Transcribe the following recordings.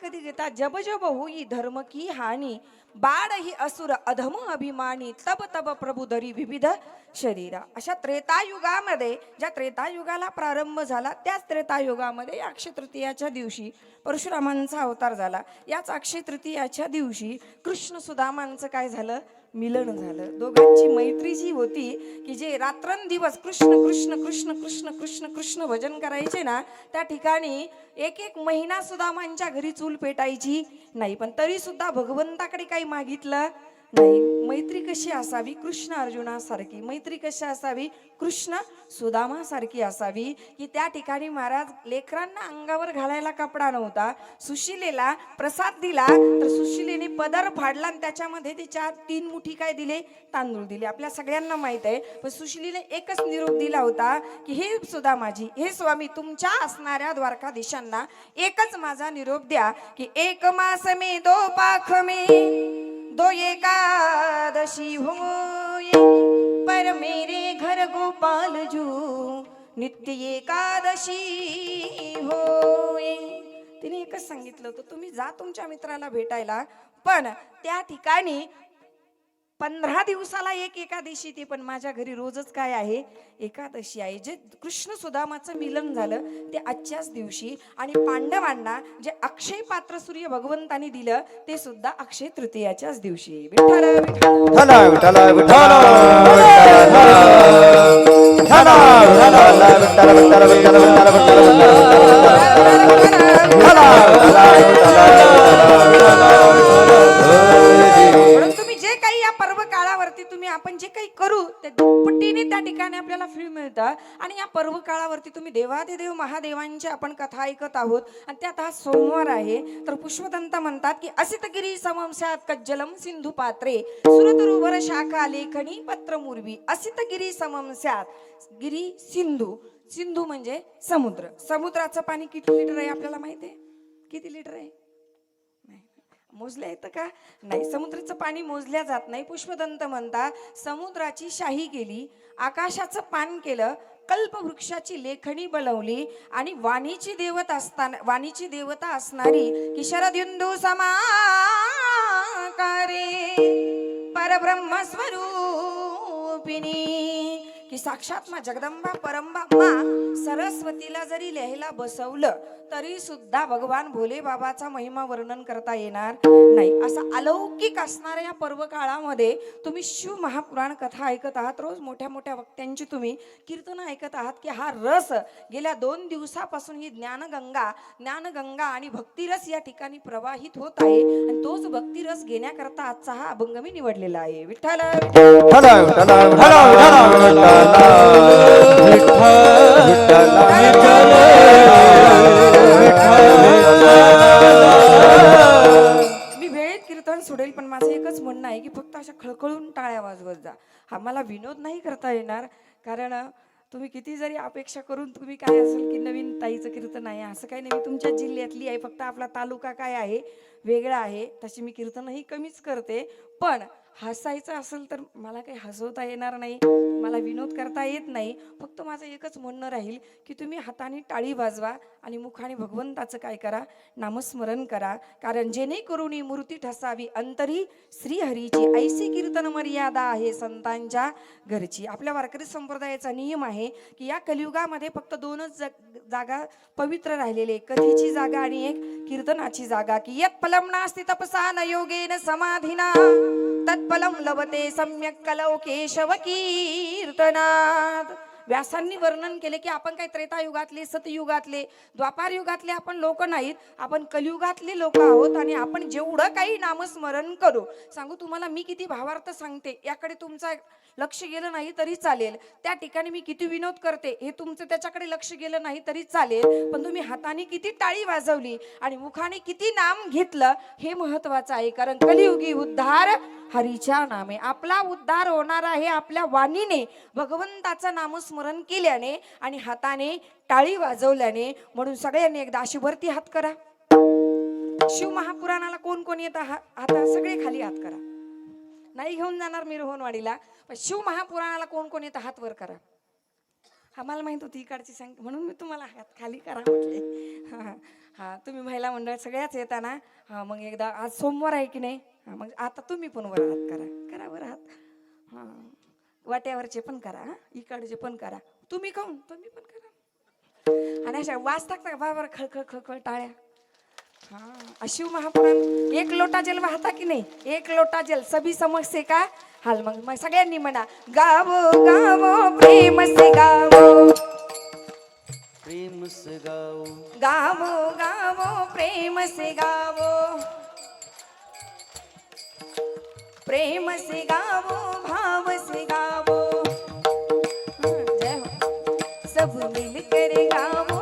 कधी घेता जब जब होई धर्म की हानी बाळ ही असुर अधम अभिमानी तब तब प्रभू धरी विविध शरीरा. अशा त्रेतायुगामध्ये ज्या त्रेतायुगाला प्रारंभ झाला त्याच त्रेतायुगामध्ये या अक्षय तृतीयाच्या दिवशी परशुरामांचा अवतार झाला. याच अक्षय तृतीयाच्या दिवशी कृष्ण सुदामांचं काय झालं, मिलन झालं. दोघांची मैत्री जी होती की जे रात्रंदिवस कृष्ण कृष्ण कृष्ण कृष्ण कृष्ण कृष्ण भजन करायचे ना, त्या ठिकाणी एक एक महिना सुदामांच्या घरी चूल पेटायची नाही. पण तरी सुद्धा भगवंताकडे काही मागितलं नाही. मैत्री कशी असावी, कृष्ण अर्जुनासारखी मैत्री कशी असावी, कृष्ण सुदामासारखी असावी. की त्या ठिकाणी महाराज लेकरांना अंगावर घालायला कपडा नव्हता, सुशिलेला प्रसाद दिला तर सुशिलेने पदर फाडला आणि त्याच्यामध्ये तिच्या 3 मुठी काय दिले, तांदूळ दिले. आपल्या सगळ्यांना माहित आहे. पण सुशिलीने एकच निरोप दिला होता की हे सुदामाजी, हे स्वामी, तुमच्या असणाऱ्या द्वारकाधीशांना एकच माझा निरोप द्या की एक मास में दो पाख में दो एकादशी होए पर मेरे घर गोपाल जू नित्य एकादशी होए. तिने एकच सांगितलं होतं, तुम्ही जा तुमच्या मित्राला भेटायला, पण त्या ठिकाणी 15 दिवसाला एक एकादशी ती, पण माझ्या घरी रोजच काय आहे, एकादशी आहे. जे कृष्ण सुदामाचं मिलन झालं ते आजच्याच दिवशी आणि पांडवांना जे अक्षय पात्र सूर्य भगवंतानी दिलं ते सुद्धा अक्षय तृतीयाच्याच दिवशी. विठ्ठल विठ्ठल विठ्ठल विठ्ठल म्हणून तुम्ही जे काही या पर्व काळावरती तुम्ही आपण जे काही करू ते दुप्पटीने त्या ठिकाणी आपल्याला फळ मिळतं. आणि या पर्व काळावरती तुम्ही देवादिदेव महादेवांची आपण कथा ऐकत आहोत. आणि त्यात हा सोमवार आहे. तर पुष्पदंत म्हणतात की असित गिरी समम स्यात् कज्जलम सिंधू पात्रे सुरतरुवर शाखा लेखनी पत्र मुर्वी. असित गिरी समम स्यात्, गिरी सिंधू, सिंधू म्हणजे समुद्र. समुद्राचं पाणी किती लिटर आहे आपल्याला माहिती आहे, किती लिटर आहे, मोजल्या येतं का, नाही. समुद्राचं पाणी मोजल्या जात नाही. पुष्पदंत म्हणतात समुद्राची शाही केली, आकाशाचं पान केलं, कल्पवृक्षाची लेखणी बनवली आणि वाणीची देवता असणारी की शरदिंदू समाकारे परब्रह्म स्वरूपिणी की साक्षात मा जगदंबा परंबा मा सरस्वतीला जरी लिहायला बसवलं तरी सुद्धा भगवान भोले बाबाचा महिमा वर्णन करता येणार नाही. असा अलौकिक असणाऱ्या या पर्व काळामध्ये तुम्ही शिव महापुराण कथा ऐकत आहात. रोज मोठ्या मोठ्या वक्त्यांची तुम्ही कीर्तन ऐकत आहात की हा रस गेल्या 2 दिवसापासून ही ज्ञानगंगा आणि भक्तिरस या ठिकाणी प्रवाहित होत आहे. आणि तोच भक्तिरस घेण्याकरता आजचा हा अभंग मी निवडलेला आहे. विठ्ठल मी वेळेत कीर्तन सोडेल, पण माझं एकच म्हणणं आहे की फक्त अशा खळखळून टाळ्या वाजवत जा. हा मला विनोद नाही करता येणार, कारण तुम्ही किती जरी अपेक्षा करून तुम्ही काय असेल की नवीन ताईचं कीर्तन आहे असं काही नाही. मी तुमच्या जिल्ह्यातली आहे, फक्त आपला तालुका काय आहे वेगळा आहे, तशी मी कीर्तनही कमीच करते. पण हसायचं असेल तर मला काही हसवता येणार नाही, मला विनोद करता येत नाही. फक्त माझं एकच म्हणणं राहील की तुम्ही हाताने टाळी वाजवा आणि मुखाने भगवंताचं काय करा, नामस्मरण करा. कारण जेणेकरून ही मूर्ती ठसावी अंतरी श्रीहरीची ऐसी कीर्तन मर्यादा आहे संतांच्या घरची. आपल्या वारकरी संप्रदायाचा नियम आहे की या कलियुगामध्ये फक्त 2च जागा पवित्र राहिलेले, कथेची जागा आणि एक कीर्तनाची जागा. की यत् फलं नास्ति तपसा न योगेन समाधिना तत्फलं लभते सम्यक् कलौ केशव कीर्तनात्. व्यासांनी वर्णन केले की आपण काय त्रेतायुगातले, सतयुगातले, द्वापार युगातले आपण लोक नाहीत, आपण कलियुगातले लोक आहोत. आणि आपण जेवढं काही नामस्मरण करू, सांगू तुम्हाला मी किती भावार्थ सांगते याकडे तुमचा लक्ष गेलं नाही तरी चालेल. त्या ठिकाणी मी किती विनोद करते हे तुमचं त्याच्याकडे लक्ष गेलं नाही तरी चालेल. पण तुम्ही हाताने किती टाळी वाजवली आणि मुखाने किती नाम घेतलं हे महत्वाचं आहे. कारण कलियुगी उद्धार हरीच्या नामे. आपला उद्धार होणार आहे आपल्या वाणीने, भगवंताचं नामस्मरण केल्याने आणि हाताने टाळी वाजवल्याने. म्हणून सगळ्यांनी एकदा अशी वरती हात करा. शिव महापुराणाला कोण कोण येत हात सगळे खाली हात करा. नाही घेऊन जाणार मी रोहनवाडीला, पण शिव महापुराणाला कोण कोण येतं हात वर करा. आम्हाला माहित होती इकडची संख्या म्हणून मी तुम्हाला हात खाली करा म्हटले. हा तुम्ही महिला मंडळ सगळ्याच येता ना. हा मग एकदा आज सोमवार आहे की नाही. हा मग आता तुम्ही पण वर हात करा, करा वर हात. हा वाट्यावरचे पण करा, हा इकडचे पण करा. तुम्ही खाऊन तुम्ही पण करा. आणि अशा वाज टाकता का बाबा खळखळ खळखळ टाळ्या. हाँ शिव महापुराण एक लोटा जल वाहता की नाही. एक लोटा जल सभी समस्ये का हाल. मग सगळ्यांनी म्हणा गावो गावो प्रेम से गावो, प्रेम से गाओ, गावो गावो प्रेम से गावो, प्रेम से गावो भाव से गावो. जय हो. सब मिलकर गावो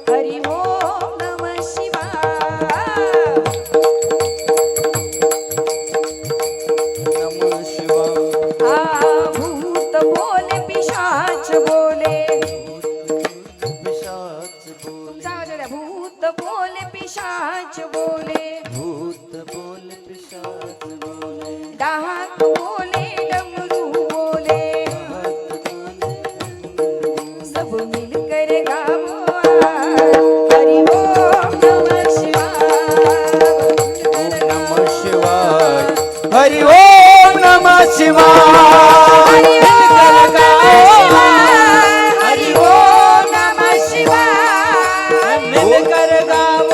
हरि ओम नमः शिवाय. नमः शिवाय. भूत बोले पिशाच बोले, पिशाच बोले, तुमचा आवाज येऊ द्या. भूत बोले पिशाच बोले, भूत बोले, पिशाच बोले, डाक बोले डमरू बोले, सब मिलकर गावो हरि ओम नमः शिवाय. नमः शिवाय. हरि ओम नमः शिवाय. हरि ओम नमः शिवाय. हरि ओम नमः शिवाय. मिलकर गाओ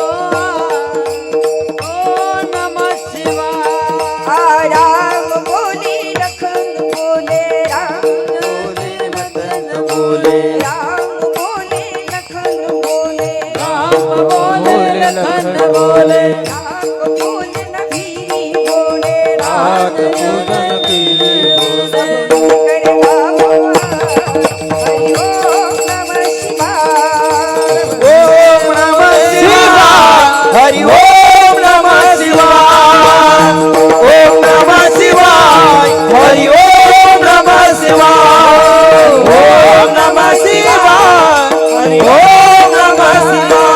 ओम नमः शिवाय. राम बोले लखन बोले, राम बोले मदन बोले, राम बोले लखन बोले, राम बोले लखन बोले, राम बोले नबी बोले, रात पूजन पीली बोले. कर गावो हरि ओम नमः शिवाय. ओम नमः शिवाय. हरि ओम नमः शिवाय. ओम नमः शिवाय. हरि ओम नमः शिवाय. ओम नमः शिवाय. हरि ओम नमः शिवाय.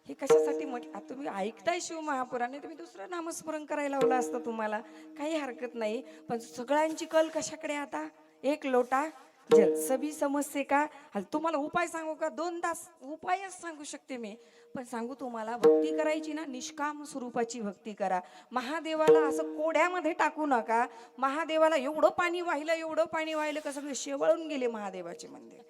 हे कशासाठी म्हटलं. तुम्ही ऐकताय शिव महापुराणे, तुम्ही दुसरं नामस्मरण करायला लावलं असतं तुम्हाला, काही हरकत नाही. पण सगळ्यांची कल कशाकडे आता. एक लोटा जल सभी समस्ये का हाल. तुम्हाला उपाय सांगू का. 2 तास उपायच सांगू शकते मी. पण सांगू तुम्हाला, भक्ती करायची ना निष्काम स्वरूपाची भक्ती करा. महादेवाला असं कोड्यामध्ये टाकू नका. महादेवाला एवढं पाणी वाहिलं, एवढं पाणी वाहिलं का सगळे शेवळून गेले महादेवाचे मंदिर.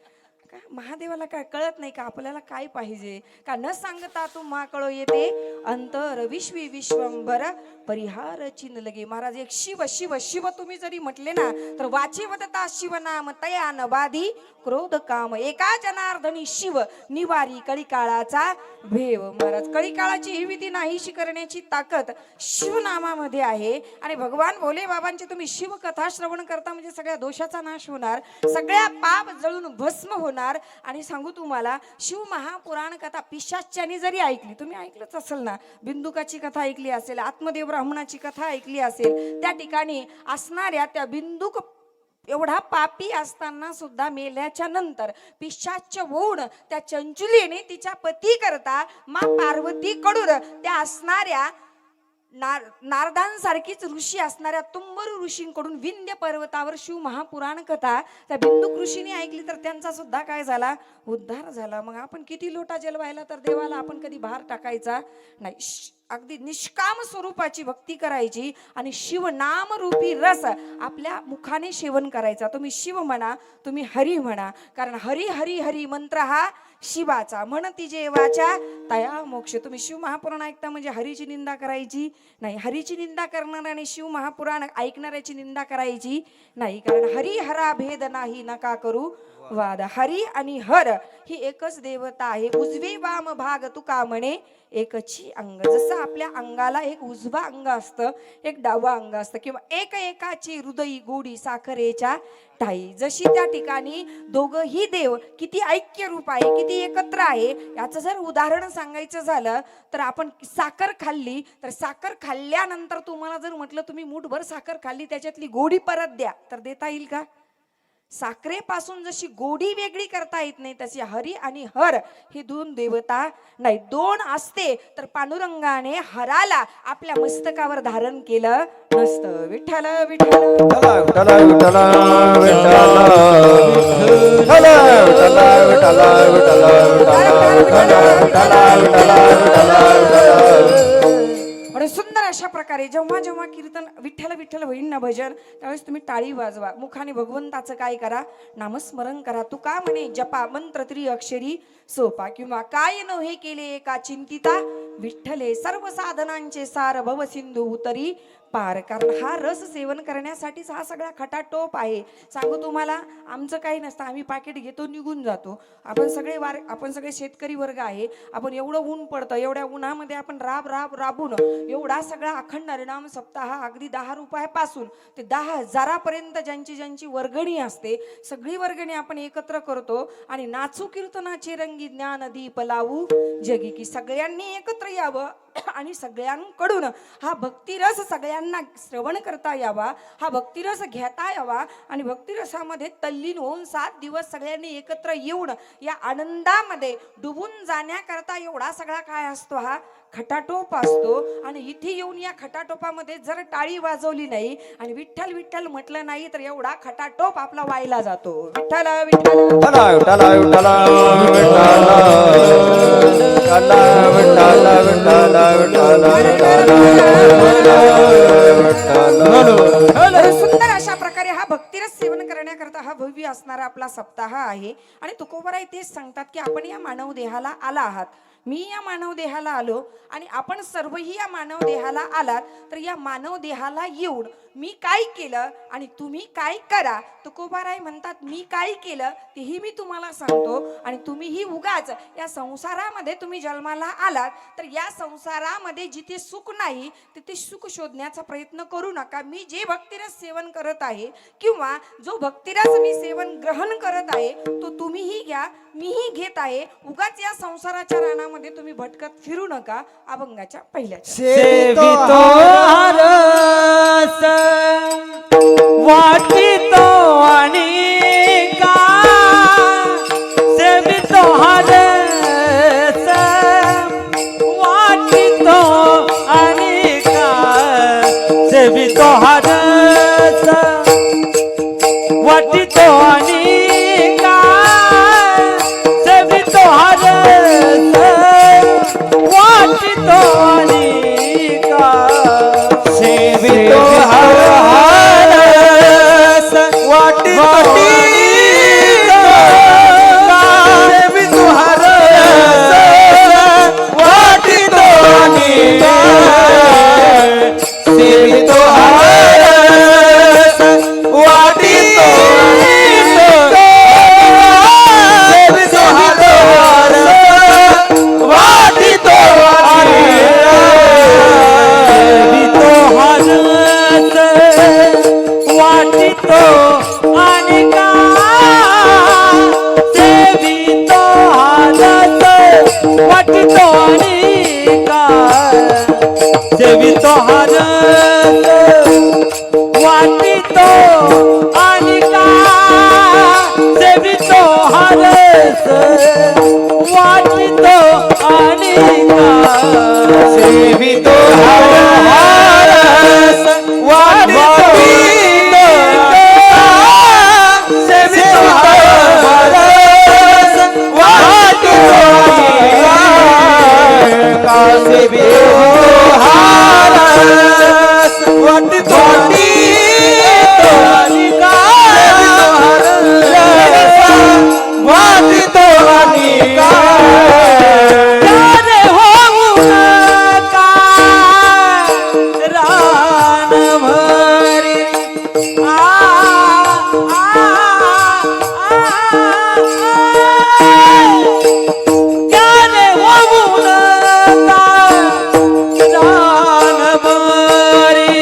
का महादेवाला काय कळत नाही का आपल्याला काय पाहिजे का. न सांगता तुम्हा कळो येते अंतर विश्वी विश्वंभर परिहार चिन्ह लगे. महाराज एक शिव शिव शिव तुम्ही जरी म्हटले ना तर वाची वदता शिव नाम तया न बाधी क्रोध काम. एका जनार्दनी शिव निवारी कळीकाळाचा भेव. महाराज कळीकाळाची ही विधी नाहीशी करण्याची ताकद शिवनामामध्ये आहे. आणि भगवान भोले बाबांची तुम्ही शिवकथा श्रवण करता म्हणजे सगळ्या दोषाचा नाश होणार, सगळ्या पाप जळून भस्म होणार. आणि सांगू तुम्हाला, शिव महापुराण कथा पिशाच्यानी जरी ऐकली, तुम्ही ऐकलंच असेल ना, बिंदुकाची कथा ऐकली असेल, आत्मदेव ब्राह्मणाची कथा ऐकली असेल, त्या ठिकाणी असणाऱ्या त्या बिंदुक एवढा पापी असताना सुद्धा मेल्याच्या नंतर पिशाच्य होऊन त्या चंचुलीने तिच्या पती करता मा पार्वती कडून त्या असणाऱ्या नारदांसारखीच ऋषी असणाऱ्या तुंबरू ऋषींकडून विंध्य पर्वतावर शिव महापुराण कथा त्या बिंदुक ऋषीने ऐकली तर त्यांचा सुद्धा काय झाला, उद्धार झाला. मग आपण किती लोटा जल व्हायला तर देवाला आपण कधी भार टाकायचा नाही. अगदी निष्काम स्वरूपाची भक्ती करायची आणि शिव नाम रूपी रस आपल्या मुखाने सेवन करायचा. तुम्ही शिव म्हणा, तुम्ही हरी म्हणा, कारण हरी हरी हरी मंत्र हा शिवाचा. म्हणती जेवाच्या तया मोक्ष. तुम्ही शिव महापुराण ऐकता म्हणजे हरीची निंदा करायची नाही. हरीची निंदा करणाऱ्याने शिव महापुराण ऐकणाऱ्याची निंदा करायची नाही. कारण हरी हरा भेद नाही नका करू वाद. हरी आणि हर ही एकच देवता आहे. उजवे वाम भाग तुका म्हणे एकची अंग. जसं आपल्या अंगाला एक उजवा अंग असतं, एक डावा अंग असतं, किंवा एक एकाची हृदयी गोडी साखरेच्या ठाई. जशी त्या ठिकाणी दोघही देव किती ऐक्य रूप आहे, किती एकत्र आहे, याचं जर उदाहरण सांगायचं झालं तर आपण साखर खाल्ली तर साखर खाल्ल्यानंतर तुम्हाला जर म्हटलं तुम्ही मूठभर साखर खाल्ली त्याच्यातली गोडी परत द्या तर देता येईल का. साखरेपासून जशी गोडी वेगळी करता येत नाही तशी हरी आणि हर ही दोन देवता नाही, दोन असते तर पांडुरंगाने हराला आपल्या मस्तकावर धारण केलं नसतं. विठ्ठल विठ्ठल विठ्ठला विठ्ठला विठ्ठला विठ्ठला विठ्ठला विठ्ठला म्हणून सुंदर अशा प्रकारे जेव्हा जेव्हा कीर्तन विठ्ठल विठ्ठल होईल ना भजन, त्यावेळेस तुम्ही टाळी वाजवा, मुखाने भगवंताचं काय करा, नामस्मरण करा. तू का म्हणे जपा मंत्र त्रिअक्षरी सोपा, किंवा काय न हे केले एका चिंतिता विठ्ठले सर्व साधनांचे सार भव सिंधू उतरी पार. कारण हा रस सेवन करण्यासाठीच हा सगळा खटाटोप आहे. सांगू तुम्हाला, आमचं काही नसतं, आम्ही पाकिट घेतो निघून जातो. आपण सगळे शेतकरी वर्ग आहे. आपण एवढं ऊन पडतं, एवढ्या उन्हामध्ये आपण राबून एवढा सगळा अखंड हरिनाम सप्ताह अगदी 10 रुपयापासून ते 10,000 पर्यंत ज्यांची वर्गणी असते, सगळी वर्गणी आपण एकत्र करतो आणि नाचू कीर्तनाचे रंगी ज्ञान दीप लावू जगी, की सगळ्यांनी एकत्र यावं आणि सगळ्यांकडून हा भक्तिरस सगळ्यांना श्रवण करता यावा, हा भक्तिरस घेता यावा आणि भक्तिरसामध्ये तल्लीन होऊन 7 दिवस सगळ्यांनी एकत्र येऊन या आनंदामध्ये डुबून जाण्याकरता एवढा सगळा काय असतो, हा खटाटोप असतो. आणि इथे येऊन या खटाटोपामध्ये जर टाळी वाजवली नाही आणि विठ्ठल विठ्ठल म्हटलं नाही तर एवढा खटाटोप आपला वायला जातो. विठ्ठल विठ्ठल विठ्ठला विठ्ठला विठ्ठला विठ्ठला विठ्ठला तर सुंदर अशा प्रकारे हा भक्तिरस सेवन करण्याकरता हा भव्य असणारा आपला सप्ताह आहे. आणि तुकोबाराय तेच सांगतात की आपण या मानव देहाला आला आहात, मी या मानव देहाला आलो आणि आपण सर्वही या मानव देहाला आलात, तर या मानव देहाला येऊन मी काय केलं आणि तुम्ही काय करा. तुकोबाराय म्हणतात, मी काय केलं तेही मी तुम्हाला सांगतो आणि तुम्हीही उगाच या संसारामध्ये तुम्ही जन्माला आलात, तर या संसारामध्ये जिथे सुख नाही तिथे सुख शोधण्याचा प्रयत्न करू नका. मी जे भक्तिरस सेवन करत आहे किंवा जो भक्तिरस मी सेवन ग्रहण करत आहे तो तुम्हीही घ्या, मीही घेत आहे. उगाच या संसाराच्या रानामध्ये तुम्ही भटकत फिरू नका. अभंगाच्या पहिल्या सेवितो हरस वाटितो अनेका, सेवितो हरस वाटितो अनेका, सेवितो हरस वाटितो अनेका, सेवितो हरस वाटितो अनेका, सेवितो हरस वाटितो सेवितो हरस वाटितो अनेका, सेवितो हरस वाटितो अनेका, सेवितो हरस वाटितो अनेका, सेवितो हरस वाटितो अनेका, सेवितो हरस वाटितो अनेका, सेवितो हरस वाटितो अनेका, सेवितो हरस वाटितो अनेका, सेवितो हरस वाटितो सेवितो हरस वाटितो अनेका, सेवितो हरस वाटितो अनेका, वाटितो अनेका, जाने होऊन काय रान भरी आ जाने होऊन काय रान भरी,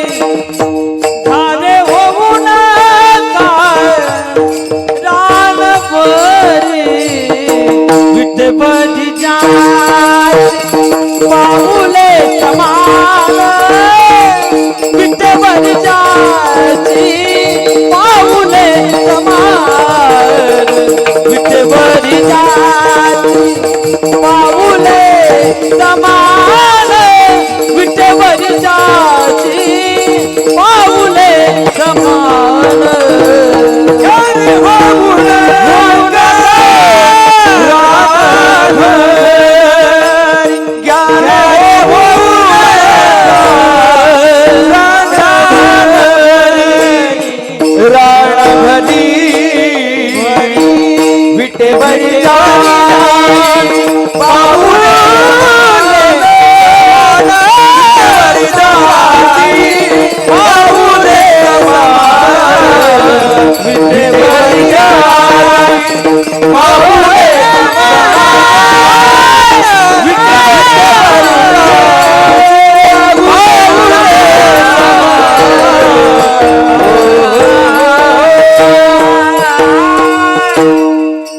जाने होऊन काय रान भरी, विठ्ठल जाय पाऊले कमाल, विठ्ठल जायची पाऊले कमाल, विटेवरी जाती पाऊले विटेवरी जाती पाऊले विटेवरी जाती पाऊले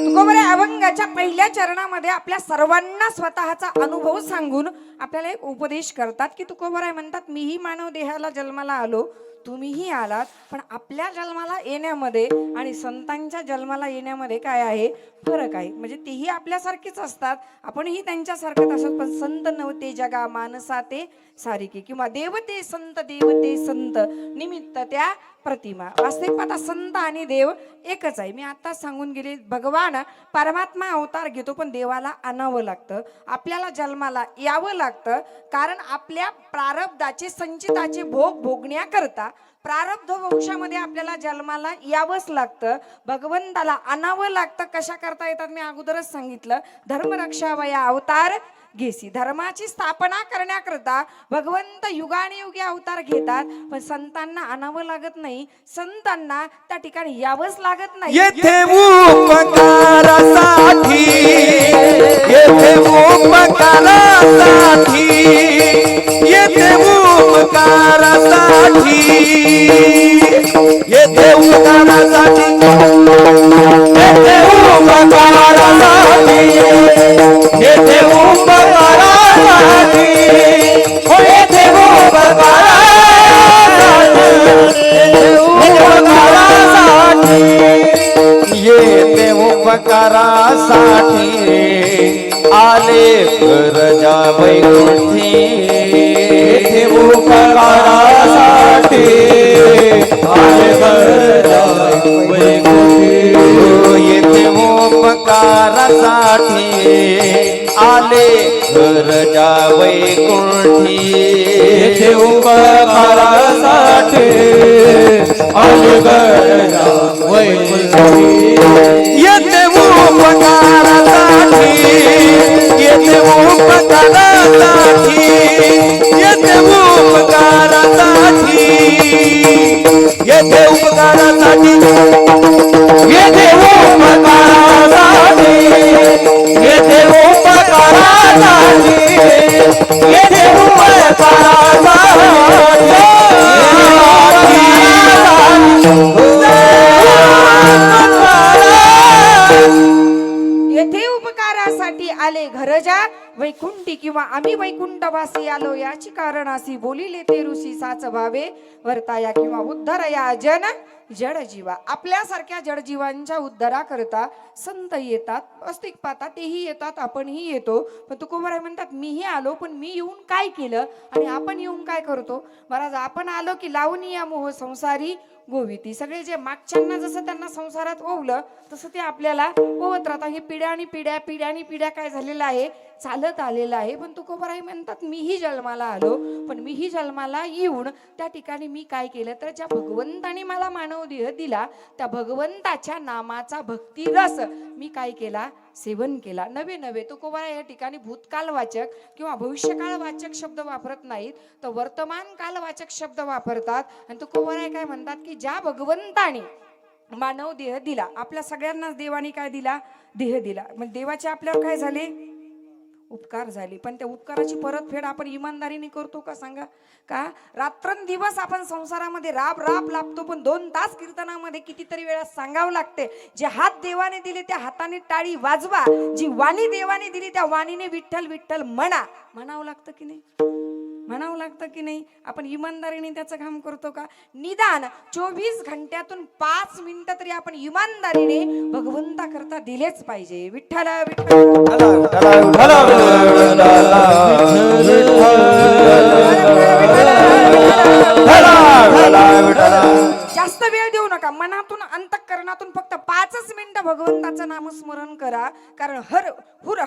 तुकोबरे अभंगाच्या पहिल्या चरणामध्ये आपल्या सर्वांना स्वतःचा अनुभव सांगून आपल्याला एक उपदेश करतात की तुकोबराय म्हणतात मीही मानव देहाला जन्माला आलो तुम्हीही आलात पण आपल्या जन्माला येण्यामध्ये आणि संतांच्या जन्माला येण्यामध्ये काय आहे फरक आहे म्हणजे तेही आपल्यासारखेच असतात आपणही त्यांच्यासारखेच असतात पण संत नव्हते जगा मानसा ते सारिके किंवा देवते संत निमित्त त्या प्रतिमा वास्तविक पाहता संत आणि देव एकच आहे मी आता सांगून गेले भगवान परमात्मा अवतार घेतो पण देवाला आणावं लागतं आपल्याला जन्माला यावं लागतं कारण आपल्या प्रारब्धाचे संचिताचे भोग भोगण्याकरता प्रारब्ध वंशामध्ये आपल्याला जन्माला यावंच लागतं भगवंताला आणावं लागतं कशा करता येतात मी अगोदरच सांगितलं धर्मरक्षावया अवतार घेसी धर्माची स्थापना करण्याकरता भगवंत युगानुयुगी अवतार घेतात पण संतांना आणावं लागत नाही संतांना त्या ठिकाणी यावंच लागत नाही येथे उपकारासाठी येथे उपकारासाठी येथे उपकारासाठी येथे उपकारासाठी येथे उपकारासाठी येथे उपकारासाठी हो येथे उपकारासाठी येथे उपकारासाठी आले गरजा वैकुंठी येथे उपकारासाठी आले गरजा वैकुंठी येथे उपकारासाठी आले गरजा वैकुंठी येथे उपकारासाठी आले गरजा वैकुंठी येथे उपकारासाठी येथे उपकारासाठी येथे उपकारासाठी येथे उपकारासाठी येथे उपकारासाठी येथे उपकारासाठी येथे येथे उपकारासाठी आले घरजा वैकुंठी किंवा आम्ही वैकुंठवासी आलो याची कारण अशी बोलिले ते ऋषी साच भावे वर्ताया किंवा उद्धरया जन जडजीवा आपल्यासारख्या जडजीवांच्या उद्धाराकरता संत येतात अस्तिक पाहता तेही येतात आपणही येतो पण तुकोबराय म्हणतात मीही आलो पण मी येऊन काय केलं आणि आपण येऊन काय करतो महाराज आपण आलो की लावून या मोह संसारी गोविती सगळे जे मागच्यांना जसं त्यांना संसारात ओवलं तसं ते आपल्याला ओवत राहतात हे पिढ्यानी पिढ्या काय झालेलं आहे चालत आलेलं आहे पण तुकोबराय म्हणतात मीही जन्माला आलो पण मीही जन्माला येऊन त्या ठिकाणी मी काय केलं तर ज्या भगवंताने मला मानव देह दिला त्या भगवंताच्या नामाचा भक्ती रस मी काय केला सेवन केला नवे नवे तुकोबराय या ठिकाणी भूतकाल वाचक किंवा भविष्यकाळ वाचक शब्द वापरत नाहीत तर वर्तमान काल वाचक शब्द वापरतात आणि तुकोबराय काय म्हणतात की ज्या भगवंताने मानव देह दिला आपल्या सगळ्यांनाच देवाने काय दिला देह दिला मग देवाचे आपल्यावर काय झाले उपकार झाले पण त्या उपकाराची परतफेड आपण इमानदारीने करतो का सांगा का रात्रंदिवस आपण संसारामध्ये राब लाभतो पण 2 तास कीर्तनामध्ये कितीतरी वेळा सांगावं लागते जे हात देवाने दिले त्या हाताने टाळी वाजवा जी वाणी देवाने दिली त्या वाणीने विठ्ठल विठ्ठल म्हणावं लागतं की नाही म्हणावं लागतं की नाही आपण इमानदारीने त्याचं काम करतो का निदान 24 घंट्यातून 5 मिनिटं तरी आपण इमानदारीने भगवंता करता दिलेच पाहिजे विठ्ठल जास्त वेळ देऊ नका नका, मनातून अंतःकरणातून फक्त 5 मिनिटं भगवंताचं नामस्मरण करा. कारण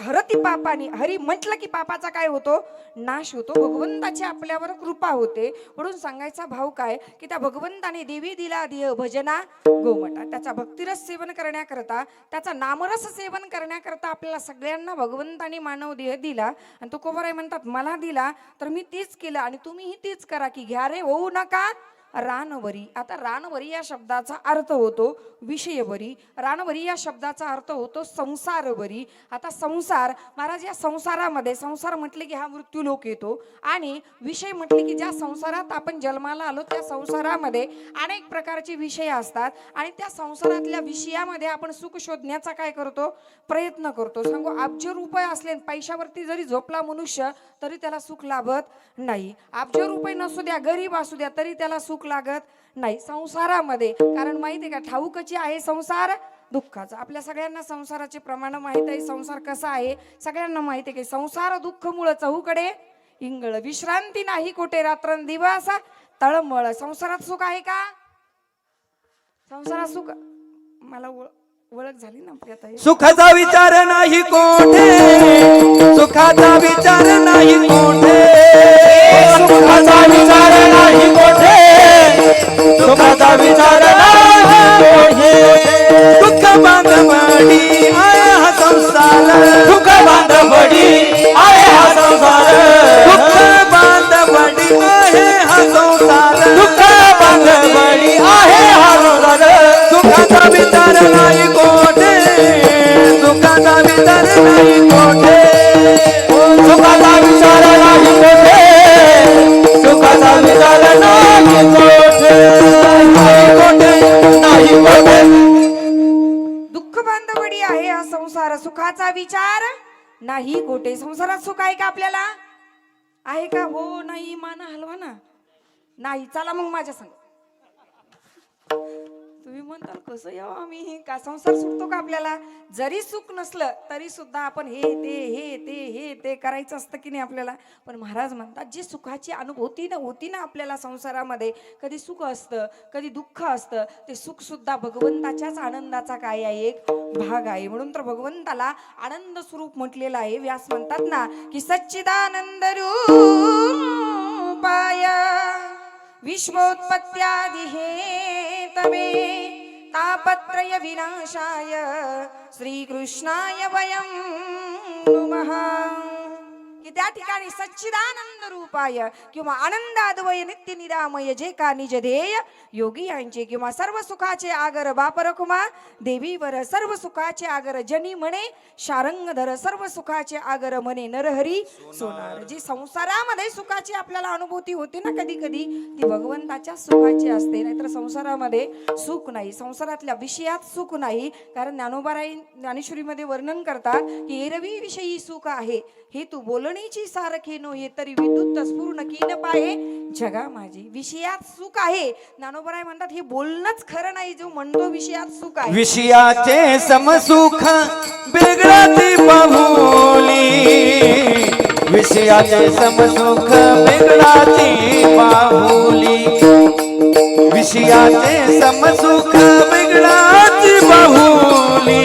हरती पापानी, हरी म्हटलं की पापाचा काय होतो, नाश होतो. भगवंताची आपल्यावर कृपा होते. म्हणून सांगायचा भाव काय की त्या भगवंताने देवी दिला देह भजना गोमटा. त्याचा भक्तिरस सेवन करण्याकरता, त्याचा नामरस सेवन करण्याकरता आपल्याला सगळ्यांना भगवंताने मानव देह दिला. आणि तुकोबाराय म्हणतात मला दिला तर मी तीच केलं आणि तुम्हीही तीच करा की घ्या रे होऊ नका रानवरी. आता रानवरी या शब्दाचा अर्थ होतो विषयवरी. रानवरी या शब्दाचा अर्थ होतो संसारवरी. आता संसार, महाराज या संसारामध्ये, संसार म्हटले की हा मृत्यू लोक येतो आणि विषय म्हटले की ज्या संसारात आपण जन्माला आलो त्या संसारामध्ये अनेक प्रकारचे विषय असतात आणि त्या संसारातल्या विषयामध्ये आपण सुख शोधण्याचा काय करतो, प्रयत्न करतो. सांगू अब्ज रुपये असले, पैशावरती जरी झोपला मनुष्य तरी त्याला सुख लाभत नाही. अब्ज रुपये नसू द्या, गरीब असू द्या, तरी त्याला सुख लागत नाही संसारामध्ये. कारण माहिती आहे का, ठाऊकची आहे संसार दुःखाचा. आपल्या सगळ्यांना संसाराचे प्रमाण माहित आहे. संसार कसा आहे सगळ्यांना माहिती आहे की संसार दुःख मुळ चहूकडे इंगळ, विश्रांती नाही कोठे रात्रंदिवस तळमळ. संसारात सुख आहे का, संसारात सुख, मला ओळख झाली ना आपली आता. सुखाचा विचार नाही कोठे, सुखाचा विचार नाही कोठे, सुखाचा विचार नाही कोठे, सुखाचा विचार नाही कोठे. दुःख बांधवडी आहे हा संसार, दुःख बांधवडी आहे हा संसार, दुःख बांधवडी आहे हा संसार, दुःख बांधवडी आहे हा संसार. सुखाचा विचार नाही कोठे, सुखाचा विचार नाही कोठे, सुखाचा विचार नाही कोठे, सुखाचा विचार नाही कोठे, नाही कोठे, नाही कोठे. दुःख बांधवडी आहे हा संसार, सुखाचा विचार नाही कोठे. संसारात सुख आहे का आपल्याला, आहे का, हो नाही मान हलवा ना, नाही. चला मग माझ्या संग. तुम्ही म्हणताल कसं यावं आम्ही, का संसार सुटतो का आपल्याला. जरी सुख नसलं तरी सुद्धा आपण हे ते करायचं असतं की नाही आपल्याला. पण महाराज म्हणतात जी सुखाची अनुभूती होती ना आपल्याला संसारामध्ये, कधी सुख असतं कधी दुःख असतं, ते सुख सुद्धा भगवंताच्याच आनंदाचा काय आहे, एक भाग आहे. म्हणून तर भगवंताला आनंद स्वरूप म्हटलेलं आहे. व्यास म्हणतात ना की सच्चिदानंद रूपाय विश्वोत्पत्त्यादि हेतवे तापत्रय विनाशाय श्रीकृष्णाय वयं नमः. की त्या ठिकाणी सच्चिदानंद रूपाय किंवा आनंदाद्वय नित्य निरामय जे का निज ध्येय योगी यांचे, किंवा सर्व सुखाचे आगर बाप रखुमा देवीवर, सर्व सुखाचे आगर जनी म्हणे शारंगधर, सर्व सुखाचे आगर म्हणे नरहरी सोनार. जी संसारामध्ये सुखाची आपल्याला अनुभूती होते ना कधी कधी, ती भगवंताच्या सुखाची असते. नाहीतर संसारामध्ये सुख नाही, संसारातल्या विषयात सुख नाही. कारण ज्ञानोबाराय ज्ञानेश्वरीमध्ये वर्णन करतात की एरवी विषयी सुख आहे हे तू बोलणीची सारखे नोहे, तरी विद्युत स्फुरण कीन पाहे जगा माझी. विषयात सुख आहे, ज्ञानोबाराय म्हणतात हे बोलणंच खरं नाही. जो म्हणतो विषयात सुख आहे, विषयाचे समसुख वेगळाची बाहुली, विषयाचे समसुख वेगळाची बाहुली, विषयाचे समसुख वेगळाची बाहुली,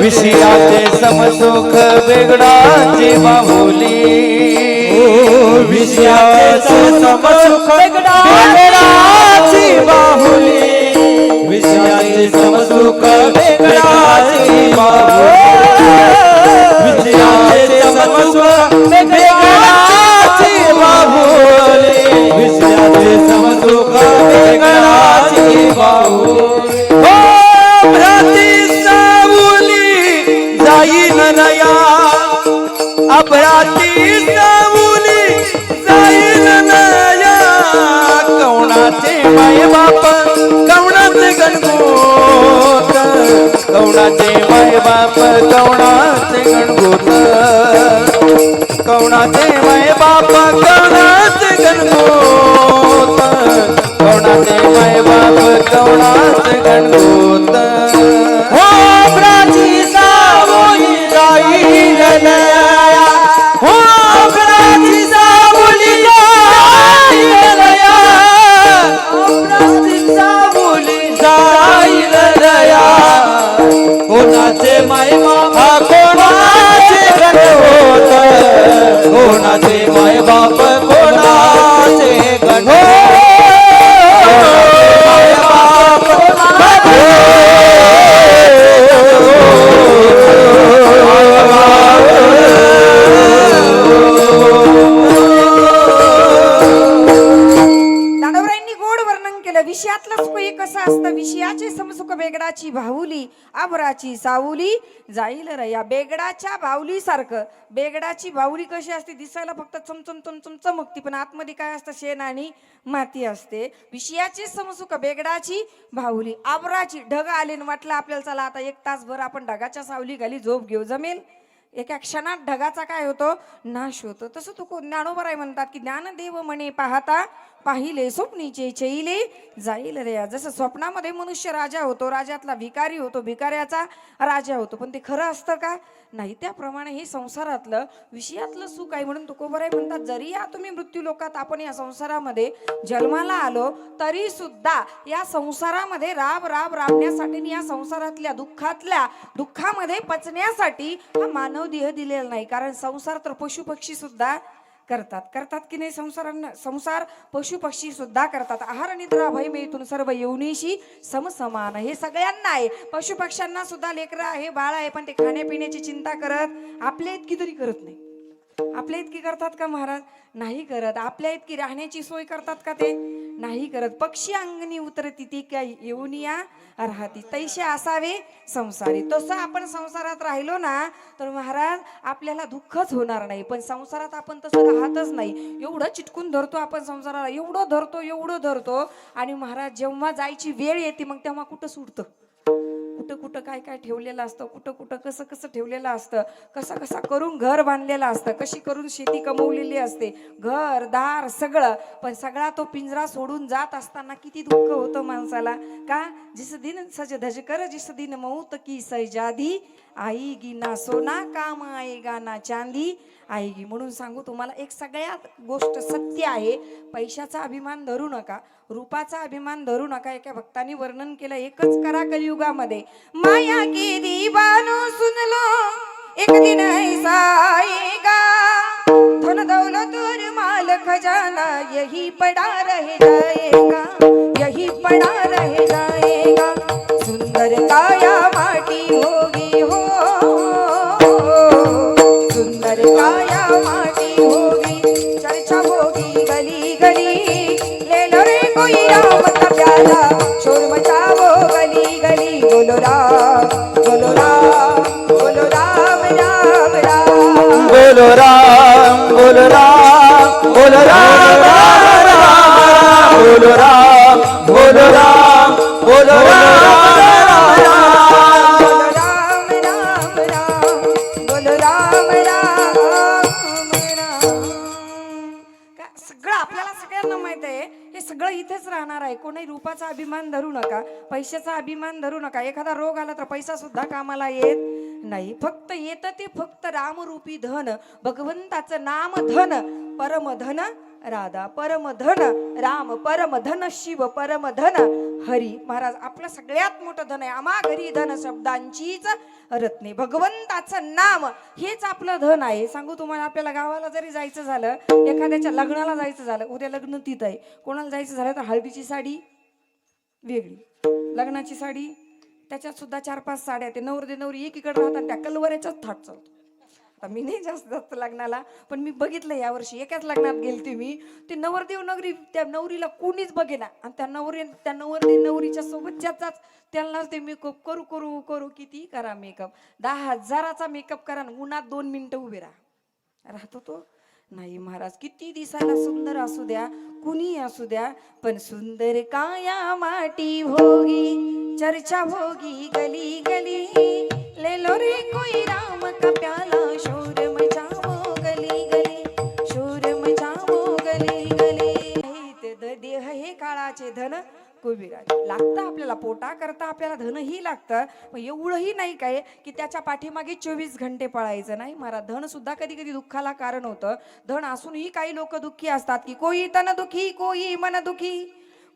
विषयाचे समसुख वेगळाची बाहुली, विषयाचे समसुख वेगळाची बाहुली, विषयाचे समसुख वेगळाची बाहुली, विषयाचे समसुख वेगळाची बाहुली, विषयाचे समसुख वेगळाची बाहुली. हो भ्राती सावली जाईन नया, अभ्राती सावली जाईन नया, कवणाचे माय बाप कवणाचे गणगोत, कवणाचे माय बाप कवणाचे गणगोत, कवणाचे माय बाप कवणाचे गणगोत, कवणाचे माय बाप कवणाचे गणगोत. हो प्राची सावली जाईल नया, हो प्राची सावली जाईल नया, हो प्राची सावली माय बाप कोणाचे गणगोत कोणाचे माय बाप कोणाचे गणगोत माय बाप दानवरायांनी गोड वर्णन केलं. विषयातलं सुख हे कसं असतं. विषयाचे समसुख बेगडाची भाऊली आबराची सावली जाईल रया. बेगडाच्या बाहुली सारखं. बेगडाची बाहुली कशी असते, दिसायला फक्त चमचम चमचम चमकती, पण आतमध्ये काय असतं, शेण आणि माती असते. विषयाचे समसुख बेगडाची बाहुली आबराची. ढग आले न वाटलं आपल्याला चला आता 1 तासभर आपण ढगाच्या सावली खाली झोप घेऊ, जमेल. एका क्षणात ढगाचा काय होतो, नाश होतो. तसं तू ज्ञानोबराय म्हणतात की ज्ञानदेव म्हणे पाहता पाहिले स्वप्नीचे चैले जाईल रे. जसं स्वप्नामध्ये मनुष्य राजा होतो, राजातला भिकारी होतो, भिकाऱ्याचा राजा होतो, पण ते खरं असतं का, नाही. त्याप्रमाणे हे संसारातलं विषयातलं सुख आहे. म्हणून तुकोबराय म्हणतात जरी या तुम्ही मृत्यू लोकात आपण या संसारामध्ये जन्माला आलो तरी सुद्धा या संसारामध्ये राब राब राबण्यासाठी, या संसारातल्या दुःखामध्ये पचण्यासाठी हा मानव देह दिलेला नाही. कारण संसार तर पशु पक्षी सुद्धा करतात की नाही. संसार पशु पक्षी सुद्धा करतात. आहार निद्रा भय मिळून सर्व येऊनीशी समसमान हे सगळ्यांना आहे. पशु पक्ष्यांना सुद्धा लेकरं आहे, बाळ आहे, पण ते खाण्यापिण्याची चिंता करत आपल्या इतकी तरी करत नाही. आपल्या इतकी करतात का महाराज, नाही करत. आपल्या इतकी राहण्याची सोय करतात का, ते नाही करत. पक्षी अंगणी उतरती ती काय येऊन या राहती, तैसे असावे संसारी. तसं आपण संसारात राहिलो ना तर महाराज आपल्याला दुःखच होणार नाही. पण संसारात आपण तसं राहतच नाही. एवढं चिटकून धरतो आपण संसाराला, एवढं धरतो आणि महाराज जेव्हा जायची वेळ येते मग तेव्हा कुठं सुटतं, कुठं काय काय ठेवलेलं असतं, कुठं कसं ठेवलेलं असतं, कसं करून घर बांधलेलं असतं, कशी करून शेती कमवलेली असते, घर दार सगळं. पण सगळा तो पिंजरा सोडून जात असताना किती दुःख होतं माणसाला. का, जिस दिन सज धज कर जिस दिन मौत की सैजादी आईगी ना सोना काम आएगा ना चांदी आईगी. म्हणून सांगू तुम्हाला एक सगळ्यात गोष्ट सत्य आहे. पैशाचा अभिमान धरू नका, रूपाचा अभिमान धरू नका. एका भक्तांनी वर्णन केलं, एकच करा कलियुगामध्ये, माया की दीवानो सुन लो एक दिन ऐसा आएगा, धन दौलत और माल खजाना यही पड़ा रह जाएगा, यही पड़ा रह जाएगा. सुंदर काया माटी होगी हो, सुंदर काया माटी होगी, चर्चा होगी गली गली, ले लो रे कोई राम का प्याला, शोर मचाओ गली गली, बोलो राम बोलो राम बोलो राम राम राम, बोलो राम बोलो राम बोलो राम राम राम, बोलो राम बोलो राम बोलो राम राम राम, बोलो राम राम राम. सगळं आपल्याला सगळ्यांना माहित आहे, हे सगळं इथेच राहणार आहे. कोणी रूपाचा अभिमान धरू नका, पैशाचा अभिमान धरू नका. एखादा रोग आला तर पैसा सुद्धा कामाला येत नाही. फक्त येतं ते फक्त रामरूपी धन, भगवंताचं नाम धन, परमधन राधा, परमधन राम, परमधन शिव, परमधन हरी. महाराज आपलं सगळ्यात मोठं धन आहे. आम्हा घरी धन शब्दांचीच रत्ने, भगवंताचं नाम हेच आपलं धन आहे. सांगू तुम्हाला, आपल्याला गावाला जरी जायचं झालं, एखाद्याच्या लग्नाला जायचं झालं, उद्या लग्न तिथं आहे, कोणाला जायचं झालं तर हळदीची साडी वेगळी, लग्नाची साडी त्याच्यात सुद्धा 4-5 साड्या, ते नवरी एकीकडे राहतात, त्या कलवऱ्याचाच थाट चालतो. आता मी नाही जास्त लग्नाला, पण मी बघितलं यावर्षी एकाच लग्नात गेलते मी, ते नवरदेव नवरी, त्या नवरीला कोणीच बघेना, आणि त्या नवरीच्या सोबतच्याच त्यांना ते मेकअप करू किती करा मेकअप, 10,000चा मेकअप करा, उन्हात 2 मिनिटं उभे राहतो तो नाही. महाराज किती दिसायला सुंदर असू द्या, कुणी असू द्या, पण सुंदर काया माटी होगी, चर्चा होगी गली गली, ले लो रे कोई राम का प्याला, शोर मचाओ गली गली, शोर मचाओ गली गली. देह हे काळाचे धन कुबेराचे. लागतं आपल्याला, पोटा करता आपल्याला धनही लागतं, पण एवढंही नाही काय की त्याच्या पाठीमागे 24 घंटे पळायचं नाही. महाराज धन सुद्धा कधी कधी दुःखाला कारण होतं. धन असूनही काही लोक दुःखी असतात, की कोई तन दुखी कोई मन दुखी,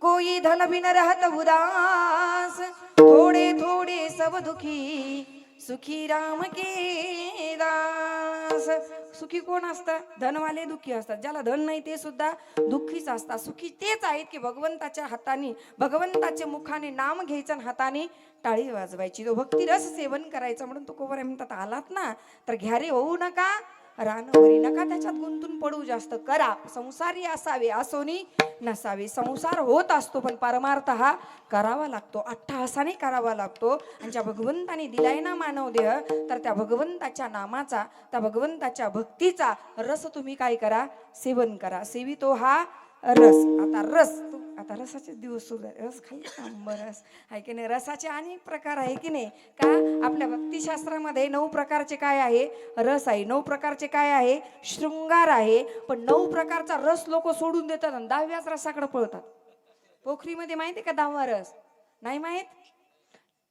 कोई धन बिन रहत उदास, थोडे थोडे सब दुखी सुखी राम के दास. सुखी कोण असतात? धनवाले दुःखी असतात. ज्याला धन नाही ते सुद्धा दुःखीच असतात. सुखी तेच आहेत की भगवंताच्या हाताने, भगवंताच्या मुखाने नाम घ्यायचं आणि हाताने टाळी वाजवायची. तो भक्ती रस सेवन करायचं. म्हणून तो कोबर म्हणतात, आलात ना तर घ्या रे, होऊ नका रानवरी, नका त्याच्यात गुंतून पडू, जास्त करा. संसारी असावे असोनी नसावे. संसार होत असतो पण परमार्थ हा करावा लागतो, अट्टहासाने करावा लागतो. आणि ज्या भगवंताने दिलाय ना मानव देह, तर त्या भगवंताच्या नामाचा, त्या भगवंताच्या भक्तीचा रस तुम्ही काय करा? सेवन करा. सेवितो हा रस. आता रस, आता रसाचे दिवस सुरू आहे. रस खाल्ला का? आंबरस आहे की नाही? रसाचे अनेक प्रकार आहे की नाही का? आपल्या भक्तिशास्त्रामध्ये 9 प्रकारचे काय आहे? रस आहे. 9 प्रकारचे काय आहे? शृंगार आहे. पण 9 प्रकारचा रस लोक सोडून देतात आणि 10व्याच रसाकडे पळतात. पोखरीमध्ये माहिती आहे का 10वा रस? नाही माहित?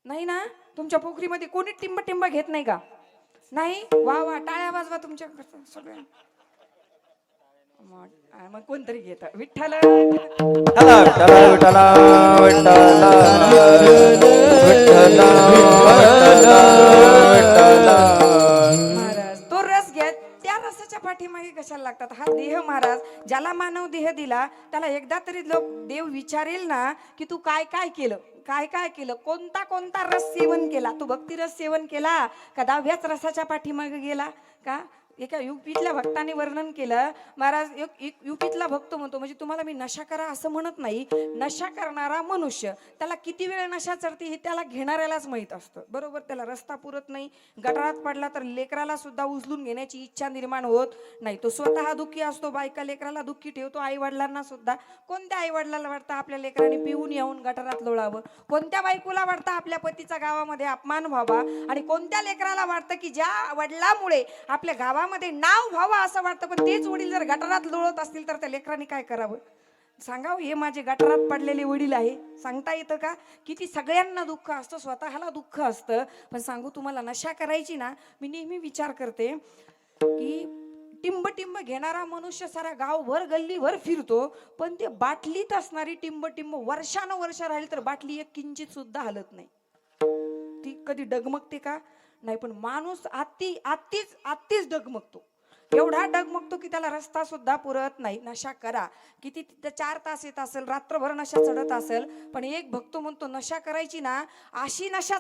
नाही ना? तुमच्या पोखरीमध्ये कोणी टिंब टिंब घेत नाही का? नाही? वा वा, टाळ्या वाजवा तुमच्या सगळ्या. मग कोणतरी घेत. विठ्ठल विठ्ठला विठ्ठला विठ्ठला विठ्ठला विठ्ठला. महाराज तो रस घ्या. त्या रसाच्या पाठीमागे कशाला लागतात? हा देह महाराज, ज्याला मानव देह दिला त्याला एकदा तरी लोक देव विचारेल ना की तू काय काय केलं, काय काय केलं, कोणता कोणता रस सेवन केला. तू भक्ती रस सेवन केला का 10व्याच रसाच्या पाठीमागे गेला का? एका युपीतल्या भक्ताने वर्णन केलं महाराज. एक युपीतला भक्त म्हणतो, म्हणजे तुम्हाला मी नशा करा असं म्हणत नाही, नशा करणारा मनुष्य त्याला किती वेळ नशा चढते हे त्याला घेणाऱ्यालाच माहित असतं. बरोबर, त्याला रस्ता पुरत नाही, गटारात पडला तर लेकराला सुद्धा उचलून घेण्याची इच्छा निर्माण होत नाही. तो स्वतः दुःखी असतो, बायका लेकराला दुःखी ठेवतो, आई वडिलांना सुद्धा. कोणत्या आई वडिलाला वाटतं आपल्या लेकराने पिऊन येऊन गटारात लोळावं? कोणत्या बायकोला वाटतं आपल्या पतीचा गावामध्ये अपमान व्हावा? आणि कोणत्या लेकराला वाटतं की ज्या वडिलामुळे आपल्या गावामध्ये नाव व्हावं असं वाटतं? पण तेच वडील जर गटारात लोळत असतील तर त्या लेकरांनी काय करावं? सांगावं, हे माझे गटारात पडलेले वडील आहे. सांगता येतं का? किती सगळ्यांना दुःख असतं, स्वतःला दुःख असतं. पण सांगू तुम्हाला, नशा करायची ना, मी नेहमी विचार करते की टिंब टिंब घेणारा मनुष्य सारा गावभर गल्लीभर फिरतो, पण ते बाटलीत असणारी टिंब टिंब वर्षानुवर्ष राहील तर बाटली एक किंचित सुद्धा हलत नाही. ती कधी डगमगते का? नाही. पण माणूस आत्तीच डगमगतो. एवढा डगमगतो की त्याला रस्ता सुद्धा पुरत नाही. नशा करा, किती 4 तास येत असेल, रात्रभर नशा चढत असेल, पण एक भक्त म्हणतो नशा करायची ना, अशी नशा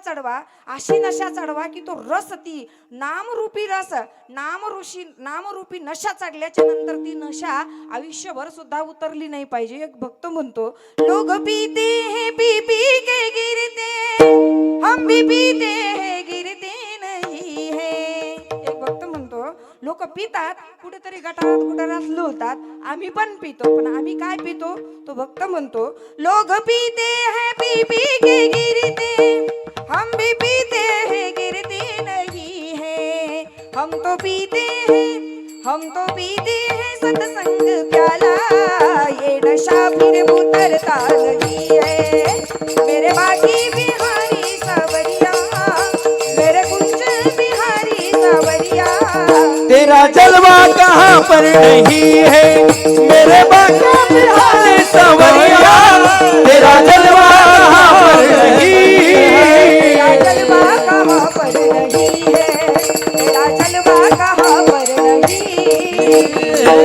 चढवा की तो रस, ती नामरूपी रस, नामरूपी नशा चढल्याच्या नंतर ती नशा आयुष्यभर सुद्धा उतरली नाही पाहिजे. एक भक्त म्हणतो, लोग पीते हैं पी पी के गिरते, हम भी पीते हैं गिरते नहीं है. एक भक्त म्हणतो, लोक पितात, कुठेतरी गटारात लोळतात, आम्ही पण पितो, पण आम्ही काय पितो? तो भक्त म्हणतो, लोग पीते हैं पी पी के गिरते, हम भी पीते हैं गिरते नहीं है. हम तो पीते हैं सत्संग प्याला, ये नशा फिर उतरता नहीं है. मेरे बाकी बिहारी सावरिया, मेरे कुंज बिहारी सावरिया, तेरा जलवा कहाँ पर नहीं है मेरे बाका बिहारी सांवरिया. तेरा जलवा कहाँ पर नहीं है, तेरा जलवा कहाँ पर नहीं है, तेरा जलवा कहाँ पर नहीं है.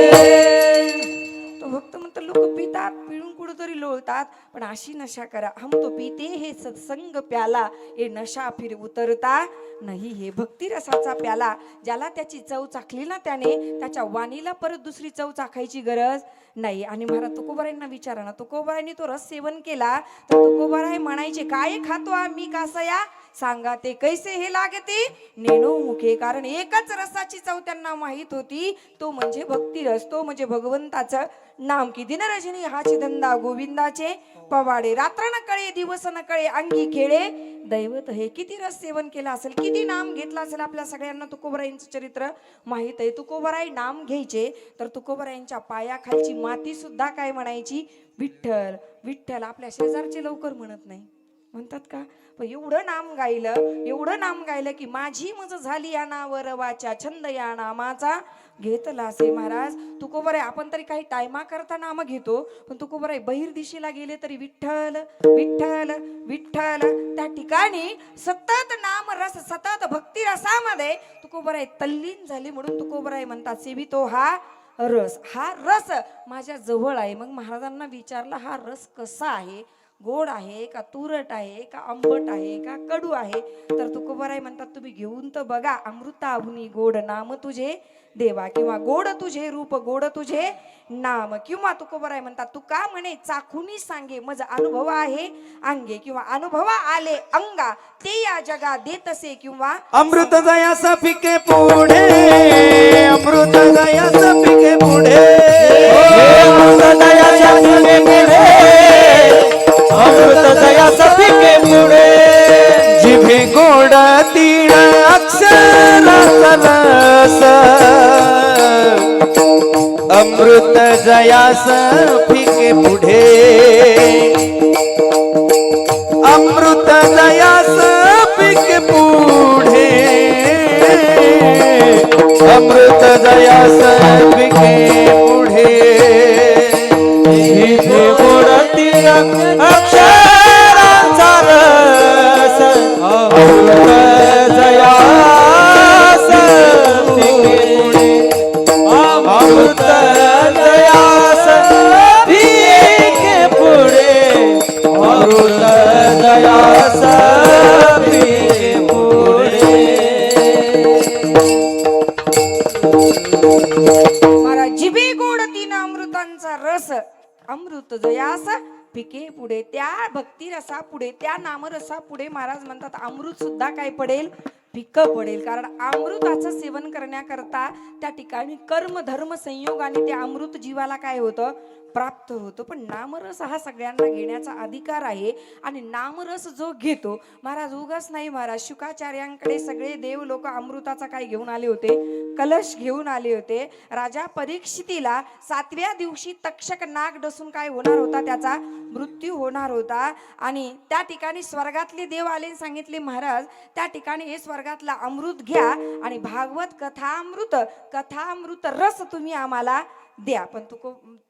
तो भक्त म्हणतो, लोक पितात, पिळून कुठेतरी लोळतात, पण अशी नशा करा. हम तो पीते हे सत्संग प्याला, हे नशा फिर उतरता नाही. हे भक्ती रसाचा प्याला, ज्याला त्याची चव चाखली ना त्याने, त्याच्या वाणीला परत दुसरी चव चाखायची गरज नाही. आणि महाराज तुकोबारायांना विचारा ना, तुकोबारायांनी तो रस सेवन केला तर तुकोबाराय म्हणायचे, काय खातो आम्ही कासया, सांगा ते कैसे हे लागते नेणो मुखे. कारण एकच रसाची चव त्यांना माहित होती, तो म्हणजे भक्ती रस, तो म्हणजे भगवंताचं नाम. की दिन रजनी हाची धंदा गोविंदाचे पवाडे, रात्र न कळे दिवस न कळे अंगी खेळे दैवत हे. किती रस सेवन केला असेल, किती नाम घेतला असेल. आपल्या सगळ्यांना तुकोबारायांचं चरित्र माहित आहे. तुकोबाराय नाम घ्यायचे तर तुकोबारायांच्या पायाखालची माती सुद्धा काय म्हणायची? विठ्ठल विठ्ठल. आपल्या शेजारचे लवकर म्हणत नाही, म्हणतात का पण एवढं नाम गायलं की माझी मज झाली या नावर वाचा छंद या नामाचा घेतला असे महाराज. तुकोबर आहे आपण तरी काही टायमा करता नाम घेतो पण तुकोबर आहे बहिर दिशेला गेले तरी विठ्ठल विठ्ठल विठ्ठल त्या ठिकाणी सतत नाम रस सतत भक्ती रसामध्ये तुकोबर आहे तल्लीन झाली म्हणून तुकोबर आहे म्हणतात सेवितो हा रस माझ्या जवळ आहे. मग महाराजांना विचारला हा रस कसा आहे, गोड आहे का तुरट आहे का आंबट आहे का कडू आहे. तर तुकोबाराय म्हणतात तुम्ही घेऊन तर बघा अमृताहुनी गोड नाम तुझे देवा किंवा गोड तुझे रूप गोड तुझे नाम किंवा तुकोबाराय म्हणतात तू का म्हणे चाखुनी सांगे मज अनुभव आहे अंगे किंवा अनुभवा आले अंगा ते या जगा देतसे किंवा अमृत जयास पिके पुढे अमृत जयास पिके पुढे अमृत जयास पिके पुढे अमृत जयास पिके पुढे जिभे गोड तीळ अक्षराचा रस अमृत जयास पिके पुढे अमृत जयास पिके पुढे अमृत जयास पिके पुढे जिथे गोडतील अक्षराचा रस अमृत जयास पिके अमृत जयास पिके पुढे अमृत जयास पिके पुढे. महाराज जिभे गोड तीन अमृतांचा रस अमृत जयास पिके पुढे त्या भक्ती रसा पुढे त्या नामरसा पुढे महाराज म्हणतात अमृत सुद्धा काय पडेल पिकं पडेल. कारण अमृताचं सेवन करण्याकरता त्या ठिकाणी कर्म धर्म संयोगाने ते अमृत जीवाला काय होतं प्राप्त होतो. पण नामरस हा सगळ्यांना घेण्याचा अधिकार आहे आणि नामरस जो घेतो महाराज उगाच नाही. महाराज शुकाचार्यांकडे सगळे देव लोक अमृताचा काय घेऊन आले होते कलश घेऊन आले होते. राजा परीक्षितीला 7व्या दिवशी तक्षक नाग डसून काय होणार होता त्याचा मृत्यू होणार होता आणि त्या ठिकाणी स्वर्गातले देव आले सांगितले महाराज त्या ठिकाणी हे स्वर्गातला अमृत घ्या आणि भागवत कथामृत रस तुम्ही आम्हाला द्या. पण तू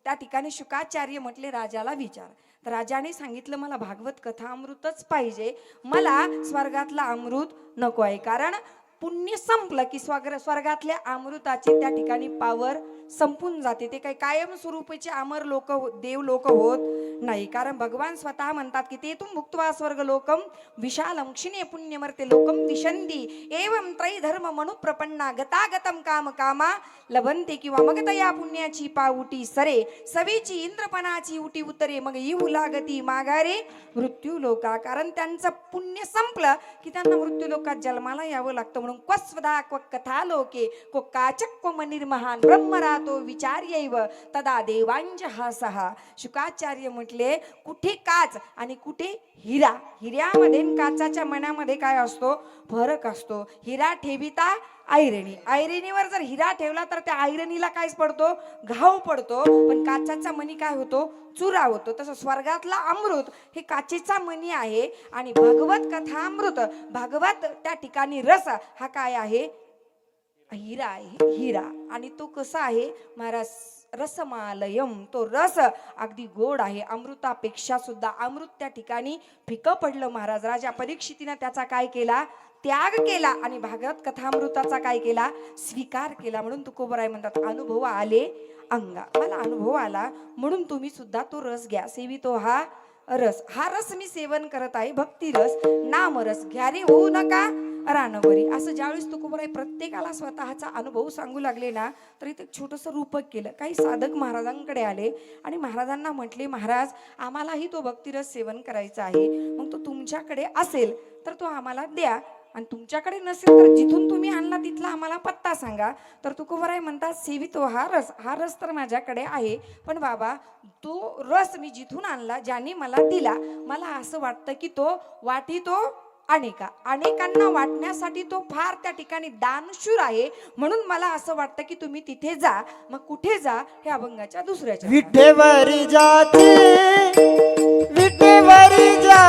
त्या ठिकाणी शुकाचार्य म्हटले राजाला विचार. तर राजाने सांगितलं मला भागवत कथा अमृतच पाहिजे मला स्वर्गातला अमृत नको आहे. कारण पुण्य संपलं की स्वर्गातल्या अमृताचे त्या ठिकाणी पावर संपून जाते. ते काही कायम स्वरूपाचे अमर लोक देव लोक होत नाही. कारण भगवान स्वतः म्हणतात की ते तुम भुक्त्वा स्वर्ग लोकम विशालम क्षिणे पुण्यमर्ते लोकम विशंदी एवं त्रैधर्म मनु प्रपन्ना गतागतम काम कामा लभंते किंवा मग तया पुण्याची पाऊटी सरे सवीची इंद्रपणाची उटी उतरे मग येऊ लागती माघारे मृत्यू लोका. कारण त्यांचं पुण्य संपलं की त्यांना मृत्यू लोकात जन्माला यावं लागतं. म्हणून क्वस्वदा क्व कथा लोके को काचक क्व मनिर्महान ब्रह्मरातो विचार्यैव तदा देवांज हा सहा. शुकाचार्य म्हटले कुठे काच आणि कुठे हिरा. हिऱ्यामध्ये काचाच्या मण्यामध्ये काय असतो फरक असतो. हिरा ठेविता ऐरणीवर जर हिरा ठेवला तर त्या ऐरणीला काय पडतो घाव पडतो. पण काचाचा मणी काय होतो चुरा होतो. तसं स्वर्गातला अमृत हे काचेचा मणी आहे आणि भगवत कथा अमृत भागवत त्या ठिकाणी रस हा काय आहे हिरा आहे हिरा. आणि तो कसा आहे महाराज रसमालयम तो रस अगदी गोड आहे. अमृतापेक्षा सुद्धा अमृत त्या ठिकाणी फिकं पडलं महाराज. राजा परीक्षितीनं त्याचा काय केला त्याग केला आणि भागवत कथामृताचा काय केला स्वीकार केला. म्हणून तुकोबराय म्हणतात अनुभव आले अंगा मला अनुभव आला म्हणून तुम्ही सुद्धा तो रस घ्या. सेवितो हा रस मी सेवन करत आहे भक्ती रस नामरस घ्या रे होऊ नका रानवरी. असं ज्यावेळेस तुकोबराय प्रत्येकाला स्वतःचा अनुभव सांगू लागले ना तर इथे छोटंसं रूपक केलं. काही साधक महाराजांकडे आले आणि महाराजांना म्हटले महाराज आम्हालाही तो भक्तिरस सेवन करायचा आहे. मग तो तुमच्याकडे असेल तर तो आम्हाला द्या आणि तुमच्याकडे नसेल तर जिथून तुम्ही आणला तिथला आम्हाला पत्ता सांगा. तर तुकोबराय म्हणतात सेवितो हा रस तर माझ्याकडे आहे पण बाबा तो रस मी जिथून आणला ज्याने मला दिला मला असं वाटतं की तो वाटितो अनेकांना वाटण्यासाठी तो फार त्या ठिकाणी दानशूर आहे. म्हणून मला असं वाटतं की तुम्ही तिथे जा. मग कुठे जा हे अभंगाच्या दुसऱ्याच्या विठेवरी जाते विठेवरी जा